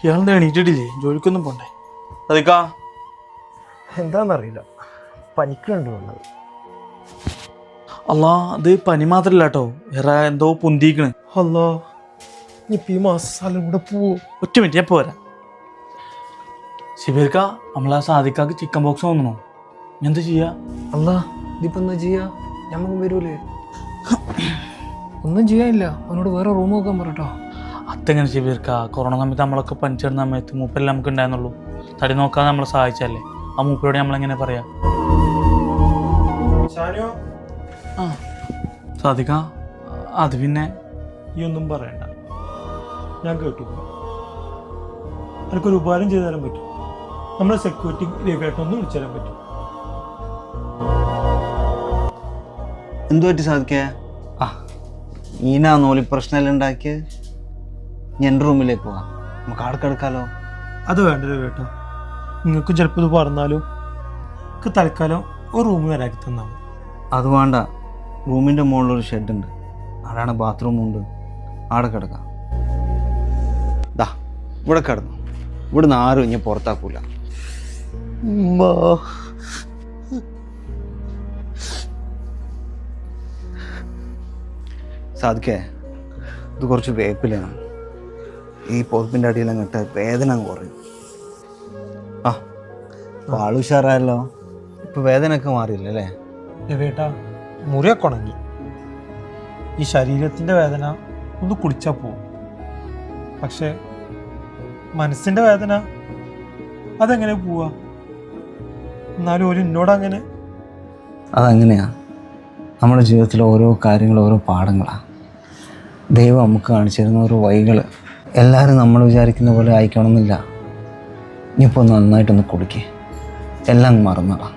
ഇയാളെന്താ എണീറ്റിട്ടില്ലേ? ജോലിക്കൊന്നും പോണ്ടേ? അതിക്കാ എന്താണെന്നറിയില്ല, പനിക്കുണ്ട് ഉള്ളത്. അല്ലാ, അത് പനി മാത്രല്ല കേട്ടോ, വേറെ എന്തോ പൊന്തിക്കണ്. അല്ലാ, ഇനിയിപ്പോൾ ഈ മാസം കൂടെ പോവോ? ഒറ്റ മിനിറ്റ്, ഞാൻ പോരാ. ശിബിർക്ക, നമ്മളാ സാധിക്കാക്ക് ചിക്കൻ ബോക്സ് തോന്നണോ? ഞാൻ എന്താ ചെയ്യാ? അല്ലാ, ഇതിപ്പോൾ എന്താ ചെയ്യാ? ഞമ്മക്ക് വരൂലേ? ഒന്നും ചെയ്യാനില്ല, അവനോട് വേറെ റൂം നോക്കാൻ പറട്ടോ. അതെങ്ങനെ ശിബിർക്ക? കൊറോണ സമയത്ത് നമ്മളൊക്കെ പനിച്ചിരുന്ന സമയത്ത് മൂപ്പരെല്ലാം നമുക്ക് ഉണ്ടായിരുന്നുള്ളൂ. തടി നോക്കാതെ നമ്മളെ സഹായിച്ചല്ലേ. ആ മൂപ്പരോട് നമ്മളെങ്ങനെ പറയാ? ആ സാധിക്ക, അത് പിന്നെ ഈ ഒന്നും പറയണ്ട, ഞാൻ കേട്ടു. എനിക്കൊരു ഉപകാരം ചെയ്തു തരാൻ പറ്റും. നമ്മളെ സെക്യൂരിറ്റി രേഖയായിട്ടൊന്ന് വിളിച്ചു തരാൻ പറ്റും. എന്തു പറ്റി സാധിക്കേ? ആ, ഈനാ നോലി പ്രശ്നമെല്ലാം ഉണ്ടാക്കിയത്. ഞാൻ എൻ്റെ റൂമിലേക്ക് പോവാം, നമുക്ക് ആടെ കിടക്കാലോ. അത് വേണ്ടല്ലോ കേട്ടോ, നിങ്ങൾക്ക് ചിലപ്പോൾ ഇത് പറഞ്ഞാലും എനിക്ക് തൽക്കാലം ഒരു റൂം വരാക്കി തന്നാൽ മതി. അത് വേണ്ട, റൂമിൻ്റെ മുകളിലൊരു ഷെഡുണ്ട്, അവിടെയാണ് ബാത്റൂമുണ്ട്, ആടെ കിടക്കാം. ദാ ഇവിടെ കിടന്നു, ഇവിടുന്ന് ആരും ഇനി പുറത്താക്കൂല. സാധിക്കേ, ഇത് കുറച്ച് വേപ്പിലാണ്, ഈ പൊതുപ്പിൻ്റെ അടിയിൽ അങ്ങോട്ട് വേദന അങ്ങ് കുറയും. ആ, ആള് ഉഷാറായല്ലോ, ഇപ്പം വേദനയൊക്കെ മാറിയില്ല അല്ലേ? വേട്ടാ, മുറിയൊക്കെ ഉണങ്ങി. ഈ ശരീരത്തിൻ്റെ വേദന ഒന്ന് കുടിച്ചാൽ പോവും, പക്ഷേ മനസ്സിൻ്റെ വേദന അതെങ്ങനെ പോവാ? എന്നാലും ഒരു എന്നോടങ്ങനെ. അതങ്ങനെയാണ്, നമ്മുടെ ജീവിതത്തിലെ ഓരോ കാര്യങ്ങൾ ഓരോ പാഠങ്ങളാണ്. ദൈവം നമുക്ക് കാണിച്ചു തരുന്ന ഓരോ വഴികൾ എല്ലാവരും നമ്മൾ വിചാരിക്കുന്ന പോലെ ആയിക്കണമെന്നില്ല. ഇനിയിപ്പോൾ നന്നായിട്ടൊന്ന് കുടിക്കേ, എല്ലാം മറന്നടാ.